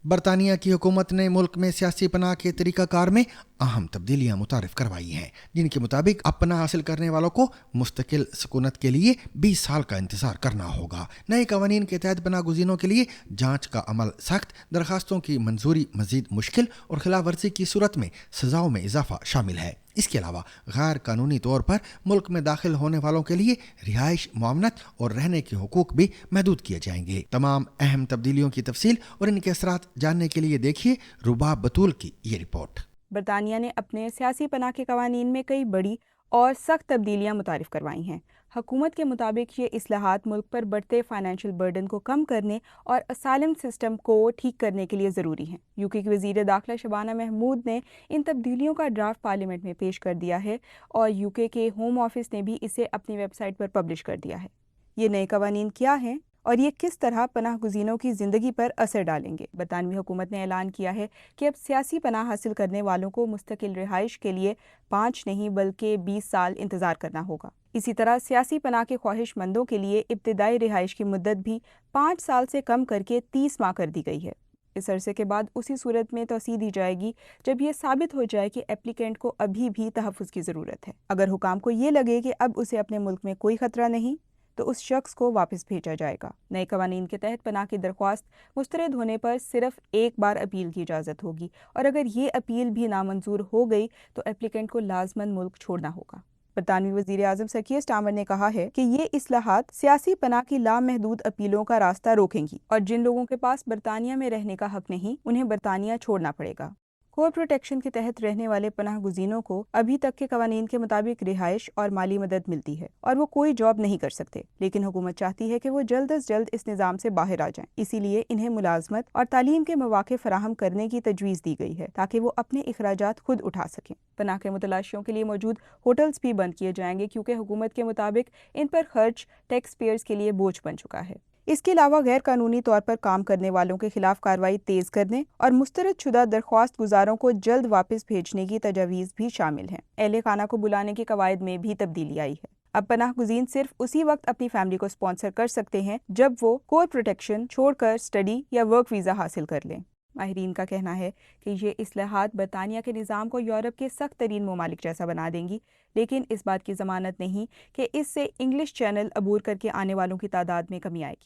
برطانیہ کی حکومت نے ملک میں سیاسی پناہ کے طریقہ کار میں اہم تبدیلیاں متعارف کروائی ہیں، جن کے مطابق اب پناہ حاصل کرنے والوں کو مستقل سکونت کے لیے 20 سال کا انتظار کرنا ہوگا۔ نئے قوانین کے تحت پناہ گزینوں کے لیے جانچ کا عمل سخت، درخواستوں کی منظوری مزید مشکل اور خلاف ورزی کی صورت میں سزاؤں میں اضافہ شامل ہے۔ اس کے علاوہ غیر قانونی طور پر ملک میں داخل ہونے والوں کے لیے رہائش، معاونت اور رہنے کے حقوق بھی محدود کیے جائیں گے۔ تمام اہم تبدیلیوں کی تفصیل اور ان کے اثرات جاننے کے لیے دیکھیے رباب بطول کی یہ رپورٹ۔ برطانیہ نے اپنے سیاسی پناہ کے قوانین میں کئی بڑی اور سخت تبدیلیاں متعارف کروائی ہیں۔ حکومت کے مطابق یہ اصلاحات ملک پر بڑھتے فائنینشیل برڈن کو کم کرنے اور اسائلم سسٹم کو ٹھیک کرنے کے لیے ضروری ہیں۔ یوکے کی وزیر داخلہ شبانہ محمود نے ان تبدیلیوں کا ڈرافٹ پارلیمنٹ میں پیش کر دیا ہے اور یوکے کے ہوم آفس نے بھی اسے اپنی ویب سائٹ پر پبلش کر دیا ہے۔ یہ نئے قوانین کیا ہیں اور یہ کس طرح پناہ گزینوں کی زندگی پر اثر ڈالیں گے؟ برطانوی حکومت نے اعلان کیا ہے کہ اب سیاسی پناہ حاصل کرنے والوں کو مستقل رہائش کے لیے 5 نہیں بلکہ 20 سال انتظار کرنا ہوگا۔ اسی طرح سیاسی پناہ کے خواہش مندوں کے لیے ابتدائی رہائش کی مدت بھی 5 سال سے کم کر کے 30 ماہ کر دی گئی ہے۔ اس عرصے کے بعد اسی صورت میں توسیع دی جائے گی جب یہ ثابت ہو جائے کہ ایپلیکینٹ کو ابھی بھی تحفظ کی ضرورت ہے۔ اگر حکام کو یہ لگے کہ اب اسے اپنے ملک میں کوئی خطرہ نہیں تو اس شخص کو واپس بھیجا جائے گا۔ نئے قوانین کے تحت پناہ کی درخواست مسترد ہونے پر صرف ایک بار اپیل کی اجازت ہوگی اور اگر یہ اپیل بھی نامنظور ہو گئی تو ایپلیکینٹ کو لازماً ملک چھوڑنا ہوگا۔ برطانوی وزیر اعظم سر کیئر سٹارمر نے کہا ہے کہ یہ اصلاحات سیاسی پناہ کی لامحدود اپیلوں کا راستہ روکیں گی اور جن لوگوں کے پاس برطانیہ میں رہنے کا حق نہیں انہیں برطانیہ چھوڑنا پڑے گا۔ کور پروٹیکشن کے تحت رہنے والے پناہ گزینوں کو ابھی تک کے قوانین کے مطابق رہائش اور مالی مدد ملتی ہے اور وہ کوئی جاب نہیں کر سکتے، لیکن حکومت چاہتی ہے کہ وہ جلد از جلد اس نظام سے باہر آ جائیں۔ اسی لیے انہیں ملازمت اور تعلیم کے مواقع فراہم کرنے کی تجویز دی گئی ہے تاکہ وہ اپنے اخراجات خود اٹھا سکیں۔ پناہ کے متلاشیوں کے لیے موجود ہوٹلز بھی بند کیے جائیں گے کیونکہ حکومت کے مطابق ان پر خرچ ٹیکس پیئرز کے لیے بوجھ بن چکا ہے۔ اس کے علاوہ غیر قانونی طور پر کام کرنے والوں کے خلاف کارروائی تیز کرنے اور مسترد شدہ درخواست گزاروں کو جلد واپس بھیجنے کی تجاویز بھی شامل ہیں۔ اہل خانہ کو بلانے کے قواعد میں بھی تبدیلی آئی ہے۔ اب پناہ گزین صرف اسی وقت اپنی فیملی کو اسپانسر کر سکتے ہیں جب وہ کور پروٹیکشن چھوڑ کر اسٹڈی یا ورک ویزا حاصل کر لیں۔ ماہرین کا کہنا ہے کہ یہ اصلاحات برطانیہ کے نظام کو یورپ کے سخت ترین ممالک جیسا بنا دیں گی، لیکن اس بات کی ضمانت نہیں کہ اس سے انگلش چینل عبور کر کے آنے والوں کی تعداد میں کمی آئے گی۔